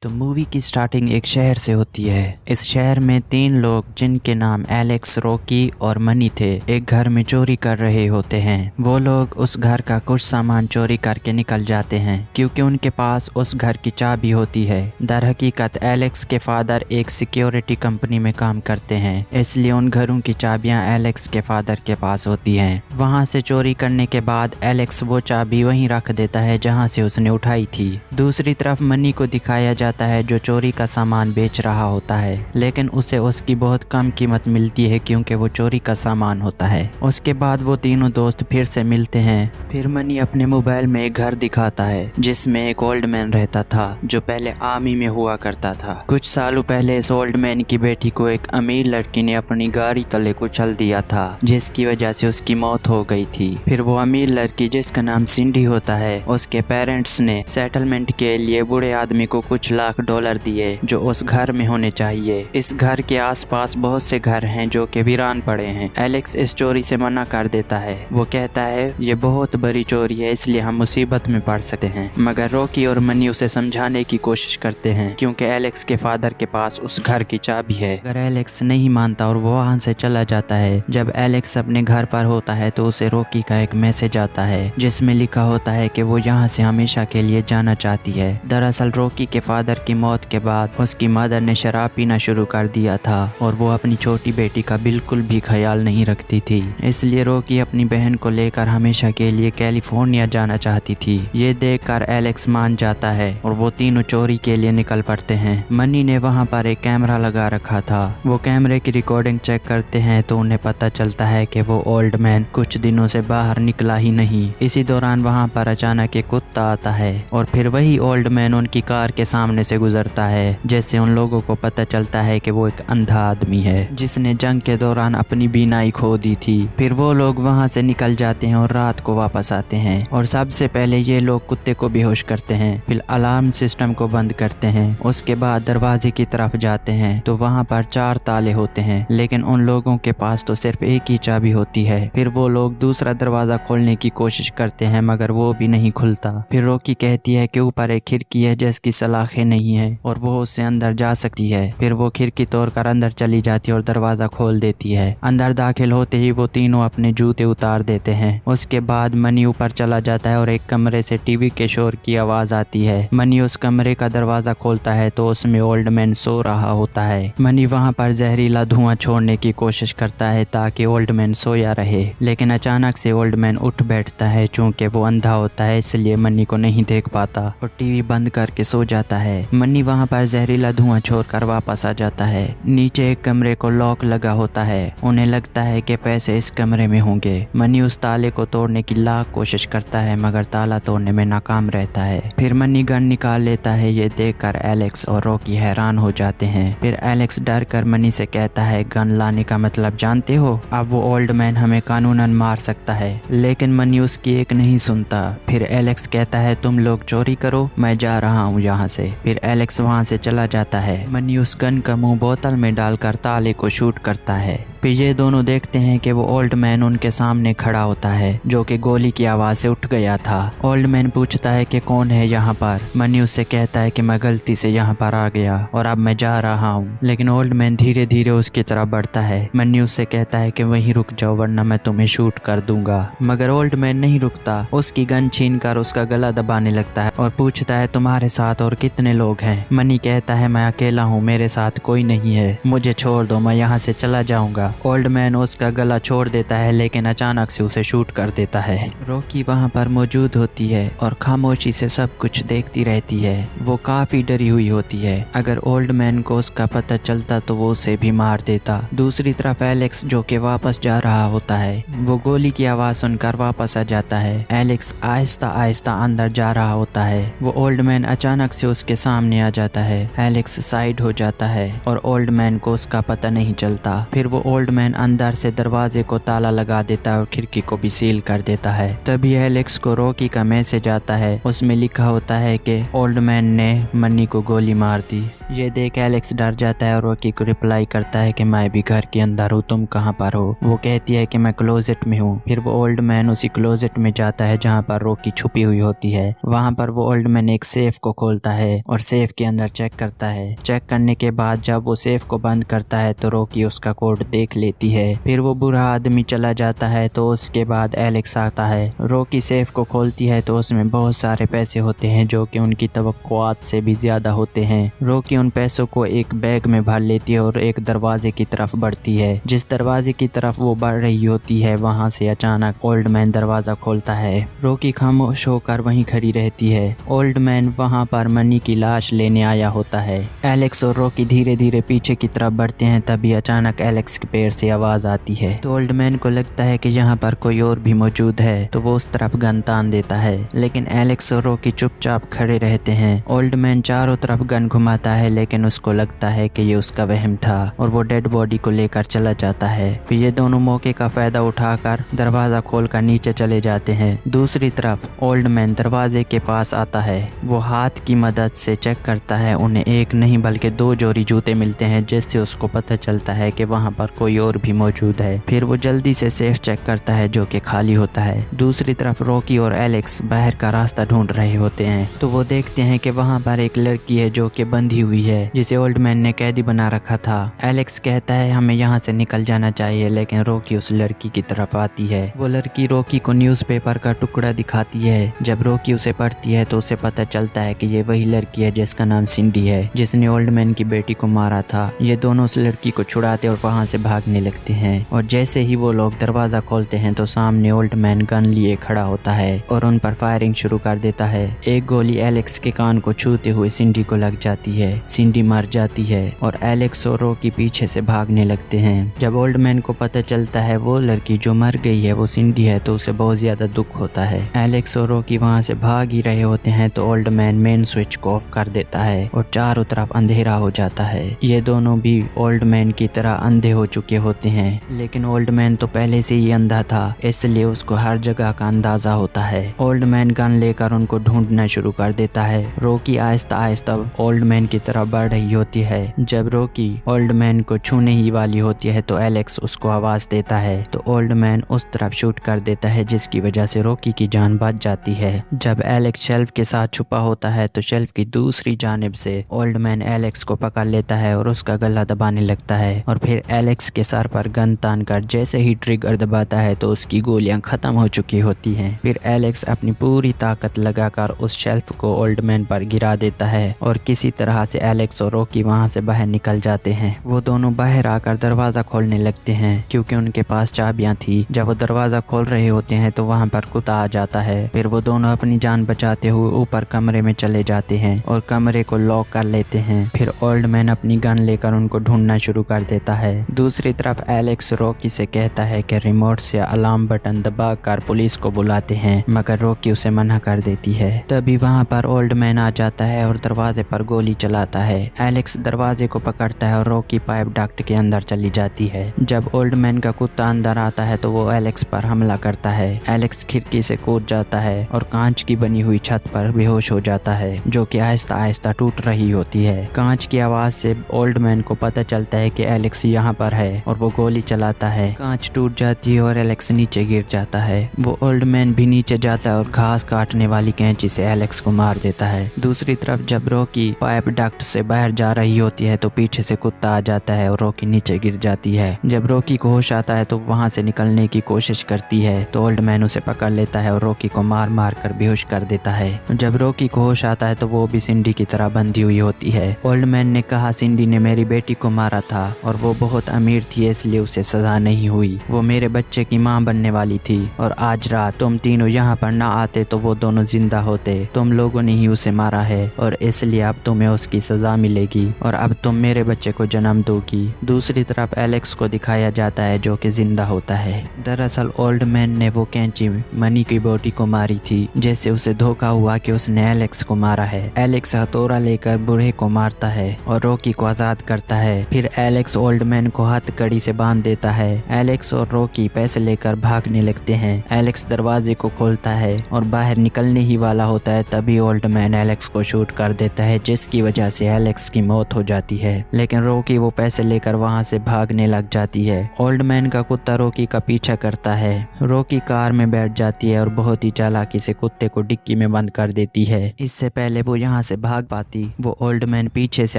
तो मूवी की स्टार्टिंग एक शहर से होती है। इस शहर में 3 लोग जिनके नाम एलेक्स, रॉकी और मनी थे, एक घर में चोरी कर रहे होते हैं। वो लोग उस घर का कुछ सामान चोरी करके निकल जाते हैं क्योंकि उनके पास उस घर की चाबी होती है। दर हकीकत एलेक्स के फादर एक सिक्योरिटी कंपनी में काम करते हैं, इसलिए उन घरों की चाबियां एलेक्स के फादर के पास होती हैं। वहां से चोरी करने के बाद एलेक्स वो चाबी वहीं रख देता है जहां से उसने उठाई थी। दूसरी तरफ मनी को दिखाया जाता है जो चोरी का सामान बेच रहा होता है, लेकिन उसे उसकी बहुत कम कीमत मिलती है क्योंकि वो चोरी का सामान होता है। उसके बाद वो तीनों दोस्त फिर से मिलते हैं। फिर मनी अपने मोबाइल में एक घर दिखाता है जिसमें एक ओल्ड मैन रहता था जो पहले आर्मी में हुआ करता था। कुछ सालों पहले इस ओल्ड मैन की बेटी को एक अमीर लड़की ने अपनी गाड़ी तले कुचल दिया था, जिसकी वजह से उसकी मौत हो गई थी। फिर वो अमीर लड़की जिसका नाम सिंडी होता है, उसके पेरेंट्स ने सेटलमेंट के लिए बूढ़े आदमी को कुछ लाख डॉलर दिए जो उस घर में होने चाहिए। इस घर के आसपास बहुत से घर हैं जो कि वीरान पड़े हैं। एलेक्स इस चोरी से मना कर देता है। वो कहता है ये बहुत बड़ी चोरी है, इसलिए हम मुसीबत में पड़ सकते हैं। मगर रॉकी और मनी उसे समझाने की कोशिश करते हैं क्योंकि एलेक्स के फादर के पास उस घर की चाबी है। अगर एलेक्स नहीं मानता और वो वहां से चला जाता है। जब एलेक्स अपने घर पर होता है तो उसे रॉकी का एक मैसेज आता है जिसमें लिखा होता है कि वो यहाँ से हमेशा के लिए जाना चाहती है। दरअसल रॉकी के फादर की मौत के बाद उसकी मदर ने शराब पीना शुरू कर दिया था और वो अपनी छोटी बेटी का बिल्कुल भी ख्याल नहीं रखती थी। इसलिए रॉकी अपनी बहन को लेकर हमेशा के लिए कैलिफोर्निया जाना चाहती थी। ये देखकर एलेक्स मान जाता है और वो तीनों चोरी के लिए निकल पड़ते हैं। मनी ने वहाँ पर एक कैमरा लगा रखा था। वो कैमरे की रिकॉर्डिंग चेक करते हैं तो उन्हें पता चलता है कि वो ओल्ड मैन कुछ दिनों से बाहर निकला ही नहीं। इसी दौरान वहाँ पर अचानक एक कुत्ता आता है और फिर वही ओल्ड मैन उनकी कार के सामने से गुजरता है, जैसे उन लोगों को पता चलता है कि वो एक अंधा आदमी है जिसने जंग के दौरान अपनी बीनाई खो दी थी। फिर वो लोग वहां से निकल जाते हैं और रात को वापस आते हैं और सबसे पहले ये लोग कुत्ते को बेहोश करते हैं, फिर अलार्म सिस्टम को बंद करते हैं। उसके बाद दरवाजे की तरफ जाते हैं तो वहां पर 4 ताले होते हैं, लेकिन उन लोगों के पास तो सिर्फ एक ही चाबी होती है। फिर वो लोग दूसरा दरवाजा खोलने की कोशिश करते हैं मगर वो भी नहीं खुलता। फिर रॉकी कहती है कि ऊपर एक खिड़की है जिसकी सलाखें नहीं है और वो उससे अंदर जा सकती है। फिर वो खिड़की तोड़कर अंदर चली जाती है और दरवाजा खोल देती है। अंदर दाखिल होते ही वो तीनों अपने जूते उतार देते हैं। उसके बाद मनी ऊपर चला जाता है और एक कमरे से टीवी के शोर की आवाज आती है। मनी उस कमरे का दरवाजा खोलता है तो उसमें ओल्ड मैन सो रहा होता है। मनी वहाँ पर जहरीला धुआं छोड़ने की कोशिश करता है ताकि ओल्ड मैन सोया रहे, लेकिन अचानक से ओल्ड मैन उठ बैठता है। चूंकि वो अंधा होता है इसलिए मनी को नहीं देख पाता और टीवी बंद करके सो जाता है। मनी वहाँ पर जहरीला धुआं छोड़कर वापस आ जाता है। नीचे एक कमरे को लॉक लगा होता है। उन्हें लगता है कि पैसे इस कमरे में होंगे। मनी उस ताले को तोड़ने की लाख कोशिश करता है मगर ताला तोड़ने में नाकाम रहता है। फिर मनी गन निकाल लेता है। ये देखकर एलेक्स और रॉकी हैरान हो जाते हैं। फिर एलेक्स डर कर मनी से कहता है गन लाने का मतलब जानते हो? अब वो ओल्ड मैन हमें कानूनन मार सकता है। लेकिन मनी उसकी एक नहीं सुनता। फिर एलेक्स कहता है तुम लोग चोरी करो, मैं जा रहा हूँ यहाँ से। फिर एलेक्स वहाँ से चला जाता है। मनी उस गन का मुंह बोतल में डालकर ताले को शूट करता है। फिर ये दोनों देखते हैं कि वो ओल्ड मैन उनके सामने खड़ा होता है जो कि गोली की आवाज से उठ गया था। ओल्ड मैन पूछता है कि कौन है यहाँ पर। मनी उससे कहता है कि मैं गलती से यहाँ पर आ गया और अब मैं जा रहा हूँ। लेकिन ओल्ड मैन धीरे धीरे उसकी तरफ बढ़ता है। मनी उससे कहता है कि वहीं रुक जाओ वरना मैं तुम्हें शूट कर दूंगा। मगर ओल्ड मैन नहीं रुकता। उसकी गन छीनकर उसका गला दबाने लगता है और पूछता है तुम्हारे साथ और कितने लोग हैं? मनी कहता है मैं अकेला हूँ, मेरे साथ कोई नहीं है, मुझे छोड़ दो, मैं यहाँ से चला जाऊंगा। ओल्ड मैन उसका गला छोड़ देता है लेकिन अचानक से उसे शूट कर देता है। रॉकी वहाँ पर मौजूद होती है और खामोशी से सब कुछ देखती रहती है। वो काफी डरी हुई होती है। अगर ओल्ड मैन को उसका पता चलता तो वो उसे भी मार देता। दूसरी तरफ एलेक्स जो कि वापस जा रहा होता है, वो गोली की आवाज सुनकर वापस आ जाता है। एलेक्स आहिस्ता आहिस्ता अंदर जा रहा होता है। वो ओल्ड मैन अचानक से उसके सामने आ जाता है। एलेक्स साइड हो जाता है और ओल्ड मैन को उसका पता नहीं चलता। फिर वो ओल्ड मैन अंदर से दरवाजे को ताला लगा देता है और खिड़की को भी सील कर देता है। तभी एलेक्स को रॉकी का मैसेज आता है। उसमें लिखा होता है कि ओल्ड मैन ने मनी को गोली मार दी। ये देख एलेक्स डर जाता है और रॉकी को रिप्लाई करता है कि मैं भी घर के अंदर हूँ, तुम कहाँ पर हो। वो कहती है कि मैं क्लोजेट में हूँ। फिर वो ओल्ड मैन उसी क्लोजेट में जाता है जहाँ पर रॉकी छुपी हुई होती है। वहाँ पर वो ओल्ड मैन एक सेफ को खोलता है और सेफ के अंदर चेक करता है। चेक करने के बाद जब वो सेफ को बंद करता है तो रॉकी उसका कोड देख लेती है। फिर वो बुरा आदमी चला जाता है तो उसके बाद एलेक्स आता है। रॉकी सेफ को खोलती है तो उसमें बहुत सारे पैसे होते हैं जो कि उनकी तवक्कुआत से भी ज्यादा होते हैं। रॉकी उन पैसों को एक बैग में भर लेती है और एक दरवाजे की तरफ बढ़ती है। जिस दरवाजे की तरफ वो बढ़ रही होती है वहाँ से अचानक ओल्ड मैन दरवाजा खोलता है। रॉकी खामोश होकर वहीं खड़ी रहती है। ओल्ड मैन वहाँ पर मनी की लाश लेने आया होता है। एलेक्स और रॉकी धीरे धीरे पीछे की तरफ बढ़ते हैं। तभी अचानक एलेक्स के पैर से आवाज आती है तो ओल्ड मैन को लगता है कि यहाँ पर कोई और भी मौजूद है तो वो उस तरफ गन तान देता है। लेकिन एलेक्स और रॉकी चुपचाप खड़े रहते हैं। ओल्ड मैन चारों तरफ गन घुमाता है लेकिन उसको लगता है कि ये उसका वहम था और वो डेड बॉडी को लेकर चला जाता है। फिर ये दोनों मौके का फायदा उठाकर दरवाजा खोलकर नीचे चले जाते हैं। दूसरी तरफ ओल्ड मैन दरवाजे के पास आता है। वो हाथ की मदद से चेक करता है। उन्हें एक नहीं बल्कि 2 जोड़ी जूते मिलते हैं जिससे उसको पता चलता है कि वहाँ पर कोई और भी मौजूद है। फिर वो जल्दी से सेफ चेक करता है जो कि खाली होता है। दूसरी तरफ रॉकी और एलेक्स बाहर का रास्ता ढूंढ रहे होते हैं तो वो देखते हैं कि वहाँ पर एक लड़की है जो कि बंधी हुई है जिसे ओल्ड मैन ने कैदी बना रखा था। एलेक्स कहता है हमें यहाँ से निकल जाना चाहिए लेकिन रॉकी उस लड़की की तरफ आती है। वो लड़की रॉकी को न्यूज़पेपर का टुकड़ा दिखाती है। जब रॉकी उसे पढ़ती है तो उसे पता चलता है कि ये वही लड़की है जिसका नाम सिंडी है जिसने ओल्ड मैन की बेटी को मारा था। ये दोनों उस लड़की को छुड़ाते और वहाँ से भागने लगते हैं और जैसे ही वो लोग दरवाजा खोलते हैं तो सामने ओल्ड मैन गन लिए खड़ा होता है और उन पर फायरिंग शुरू कर देता है। एक गोली एलेक्स के कान को छूते हुए सिंडी को लग जाती है। सिंडी मर जाती है और एलेक्स और रॉकी पीछे से भागने लगते हैं। जब ओल्ड मैन को पता चलता है वो लड़की जो मर गई है वो सिंडी है तो उसे बहुत ज्यादा दुख होता है। एलेक्स और रॉकी वहाँ से भाग ही रहे होते हैं तो ओल्ड मैन मेन स्विच को ऑफ कर देता है और चारों तरफ अंधेरा हो जाता है। ये दोनों भी ओल्ड मैन की तरह अंधे हो चुके होते हैं लेकिन ओल्ड मैन तो पहले से ही अंधा था इसलिए उसको हर जगह का अंदाजा होता है। ओल्ड मैन गन लेकर उनको ढूंढना शुरू कर देता है। Rocky Aahista Aahista old man की तरफ बढ़ रही होती है। जब रॉकी ओल्ड मैन को छूने ही वाली होती है तो एलेक्स उसको आवाज देता है तो ओल्ड मैन उस तरफ शूट कर देता है जिसकी वजह से रॉकी की जान बच जाती है। जब एलेक्स शेल्फ के साथ छुपा होता है तो शेल्फ की दूसरी जानिब से ओल्ड मैन एलेक्स को पकड़ लेता है और उसका गला दबाने लगता है और फिर एलेक्स के सर पर गन तान कर जैसे ही ट्रिगर दबाता है तो उसकी गोलियां खत्म हो चुकी होती हैं। फिर एलेक्स अपनी पूरी ताकत लगाकर उस शेल्फ को ओल्ड मैन पर गिरा देता है और किसी तरह से एलेक्स और रॉकी वहां से बाहर निकल जाते हैं। वो दोनों बाहर आकर दरवाजा खोलने लगते हैं क्योंकि उनके पास चाबियां थी। जब वो दरवाजा खोल रहे होते हैं तो वहां पर कुत्ता आ जाता है। फिर वो दोनों अपनी जान बचाते हुए ऊपर कमरे में चले जाते हैं और कमरे को लॉक कर लेते हैं। फिर ओल्ड मैन अपनी गन लेकर उनको ढूंढना शुरू कर देता है। दूसरी तरफ एलेक्स रॉकी से कहता है कि रिमोट से अलार्म बटन दबाकर पुलिस को बुलाते हैं मगर रॉकी उसे मना कर देती है। तभी वहां पर ओल्ड मैन आ जाता है और दरवाजे पर गोली चलाता है। एलेक्स दरवाजे को पकड़ता है और रॉकी पाइप डक्ट के अंदर चली जाती है। जब ओल्ड मैन का कुत्ता अंदर आता है तो वो एलेक्स पर हमला करता है। एलेक्स खिड़की से कूद जाता है और कांच की बनी हुई छत पर बेहोश हो जाता है जो कि आहिस्ता आहिस्ता टूट रही होती है। कांच की आवाज से ओल्ड मैन को पता चलता है कि एलेक्स यहाँ पर है और वो गोली चलाता है। कांच टूट जाती है और एलेक्स नीचे गिर जाता है। वो ओल्ड मैन भी नीचे जाता है और घास काटने वाली कैंची से एलेक्स को मार देता है। दूसरी तरफ जब रॉकी पाइप डक्ट से बाहर जा रही होती है तो पीछे से कुत्ता आ जाता है और रॉकी नीचे गिर जाती है। जब रॉकी को होश आता है तो वहाँ से निकलने की कोशिश करती है तो ओल्ड मैन उसे पकड़ लेता है और रॉकी को मार मार कर बेहोश कर देता है। जब रॉकी को होश आता है तो वो भी सिंडी की तरह बंधी हुई होती है। ओल्ड मैन ने कहा सिंडी ने मेरी बेटी को मारा था और वो बहुत अमीर थी इसलिए उसे सजा नहीं हुई। वो मेरे बच्चे की माँ बनने वाली थी और आज रात तुम तीनों यहाँ पर ना आते तो वो दोनों जिंदा होते। तुम लोगों ने ही उसे मारा है और इसलिए अब तुम्हें उसकी सजा मिलेगी और अब तुम मेरे बच्चे को जन्म दोगी। दूसरी तरफ एलेक्स को दिखाया जाता है जो कि जिंदा होता है। दरअसल ओल्ड मैन ने वो कैंची मनी की बेटी को मारी थी जैसे उसे धोखा हुआ कि उसने एलेक्स को मारा है। एलेक्स हथौड़ा लेकर बूढ़े को मारता है और रॉकी को आजाद करता है। फिर एलेक्स ओल्ड मैन को हथकड़ी से बांध देता है। एलेक्स और रॉकी पैसे लेकर भागने लगते हैं। एलेक्स दरवाजे को खोलता है और बाहर निकलने ही वाला होता है तभी ओल्ड मैन एलेक्स को शूट कर देता है जिसकी वजह से एलेक्स की मौत हो जाती है। लेकिन रॉकी वो पैसे लेकर वहाँ से भागने लग जाती है। ओल्ड मैन का कुत्ता रॉकी का पीछा करता है। रॉकी कार में बैठ जाती है और बहुत ही चालाकी से कुत्ते को डिक्की में बंद कर देती है। इससे पहले वो यहाँ से भाग पाती, वो ओल्ड मैन पीछे से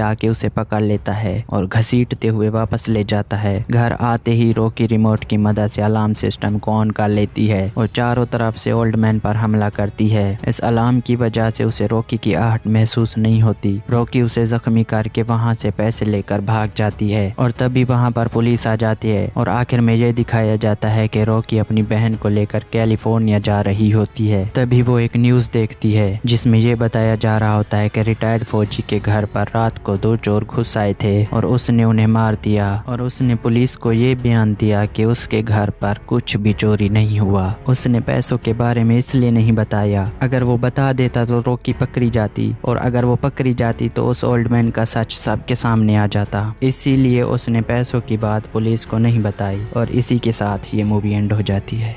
आके उसे पकड़ लेता है और घसीटते हुए वापस ले जाता है। घर आते ही रॉकी रिमोट की मदद से अलार्म सिस्टम को ऑन कर लेती है और चारों तरफ से ओल्ड मैन पर हमला करती है। इस अलार्म की वजह से उसे रॉकी की आहट महसूस नहीं होती। रॉकी उसे जख्मी करके वहाँ से पैसे लेकर भाग जाती है और तभी वहाँ पर पुलिस आ जाती है और आखिर में ये दिखाया जाता है कि रॉकी अपनी बहन को लेकर कैलिफोर्निया जा रही होती है। तभी वो एक न्यूज़ देखती है जिसमें ये बताया जा रहा होता है कि रिटायर्ड फौजी के घर पर रात को 2 चोर घुस आए थे और उसने उन्हें मार दिया और उसने पुलिस को ये बयान दिया कि उसके घर पर कुछ भी चोरी नहीं हुआ। उसने पैसों के बारे में इसलिए नहीं बताया, अगर वो बता देता तो रॉकी पकड़ी जाती और अगर वो पकड़ी जाती तो उस ओल्ड मैन का सच सबके सामने आ जाता। इसीलिए उसने पैसों की बात पुलिस को नहीं बताई और इसी के साथ ये मूवी एंड हो जाती है।